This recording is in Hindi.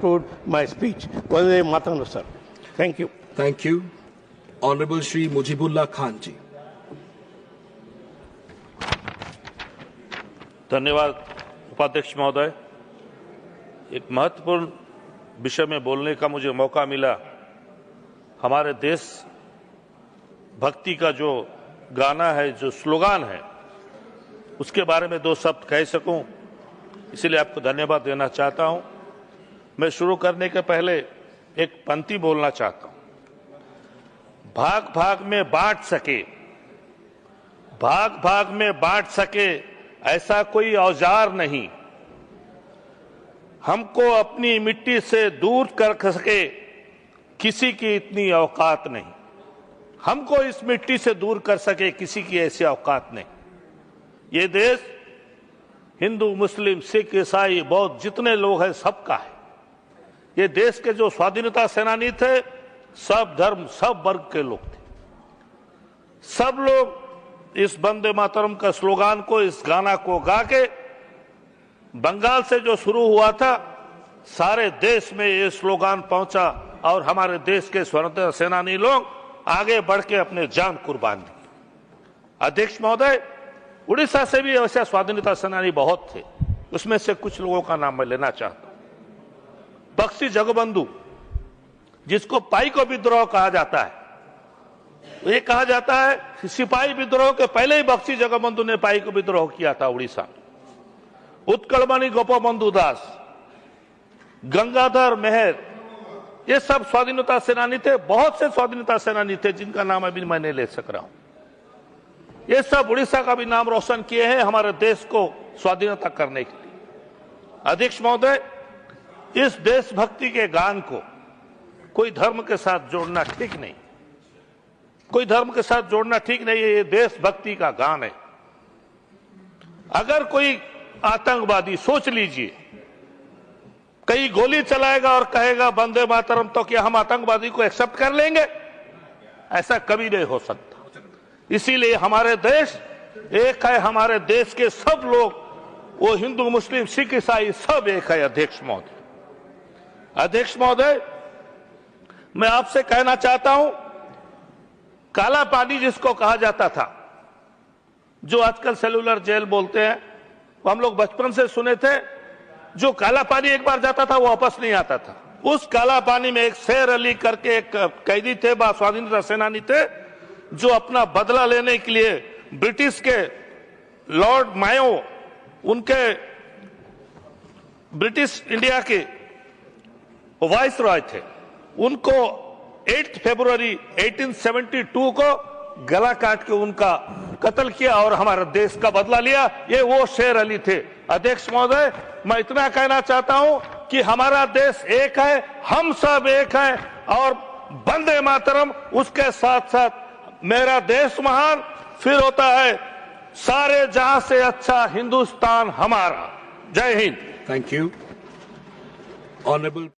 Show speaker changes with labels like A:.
A: conclude my speech. Vande Mataram, sir. Thank you.
B: Thank you. Honorable Shri Mujibullah Khan ji.
C: धन्यवाद उपाध्यक्ष महोदय। एक महत्वपूर्ण विषय में बोलने का मुझे मौका मिला। हमारे देश भक्ति का जो गाना है, जो स्लोगान है, उसके बारे में 2 शब्द कह सकूं, इसलिए आपको धन्यवाद देना चाहता हूं। मैं शुरू करने के पहले एक पंक्ति बोलना चाहता हूं। भाग भाग में बांट सके, भाग भाग में बांट सके ऐसा कोई औजार नहीं, हमको अपनी मिट्टी से दूर कर सके किसी की इतनी औकात नहीं। हमको इस मिट्टी से दूर कर सके किसी की ऐसी औकात नहीं। ये देश हिंदू, मुस्लिम, सिख, ईसाई, बौद्ध जितने लोग हैं सबका है। ये देश के जो स्वाधीनता सेनानी थे, सब धर्म, सब वर्ग के लोग थे। सब लोग इस वंदे मातरम का स्लोगान को, इस गाना को गा के, बंगाल से जो शुरू हुआ था, सारे देश में ये स्लोगान पहुंचा और हमारे देश के स्वतंत्रता सेनानी लोग आगे बढ़ के अपने जान कुर्बान दी। अध्यक्ष महोदय, उड़ीसा से भी ऐसे स्वाधीनता सेनानी बहुत थे, उसमें से कुछ लोगों का नाम मैं लेना चाहता हूं। बख्शी जगबंधु, जिसको पाइको विद्रोह कहा जाता है, ये कहा जाता है सिपाही विद्रोह के पहले ही बख्शी जगबंधु ने पाइको विद्रोह किया था उड़ीसा में। उत्कलमणि गोपबंधु दास, गंगाधर मेहर, ये सब स्वाधीनता सेनानी थे। बहुत से स्वाधीनता सेनानी थे जिनका नाम अभी मैं नहीं ले सक रहा हूं। ये सब उड़ीसा का भी नाम रोशन किए हैं हमारे देश को स्वाधीनता करने के लिए। अध्यक्ष महोदय, इस देशभक्ति के गान को कोई धर्म के साथ जोड़ना ठीक नहीं, कोई धर्म के साथ जोड़ना ठीक नहीं है। ये देशभक्ति का गान है। अगर कोई आतंकवादी, सोच लीजिए, कहीं गोली चलाएगा और कहेगा वंदे मातरम, तो क्या हम आतंकवादी को एक्सेप्ट कर लेंगे? ऐसा कभी नहीं हो सकता। इसीलिए हमारे देश एक है, हमारे देश के सब लोग, वो हिंदू, मुस्लिम, सिख, ईसाई, सब एक है। अध्यक्ष महोदय, अध्यक्ष महोदय, मैं आपसे कहना चाहता हूं, काला पानी जिसको कहा जाता था, जो आजकल सेलुलर जेल बोलते हैं, वो हम लोग बचपन से सुने थे। जो काला पानी एक बार जाता था वो वापस नहीं आता था। उस काला पानी में एक शेर अली करके एक कैदी थे, स्वाधीनता सेनानी थे, जो अपना बदला लेने के लिए ब्रिटिश के लॉर्ड मायो, उनके ब्रिटिश इंडिया के वाइस रॉय थे, उनको 8 फरवरी 1872 को गला काट के उनका कत्ल किया और हमारे देश का बदला लिया। ये वो शेर अली थे। अध्यक्ष महोदय, मैं इतना कहना चाहता हूं कि हमारा देश एक है, हम सब एक हैं, और वंदे मातरम उसके साथ साथ मेरा देश महान, फिर होता है सारे जहां से अच्छा हिंदुस्तान हमारा। जय हिंद।
B: Thank you. Honorable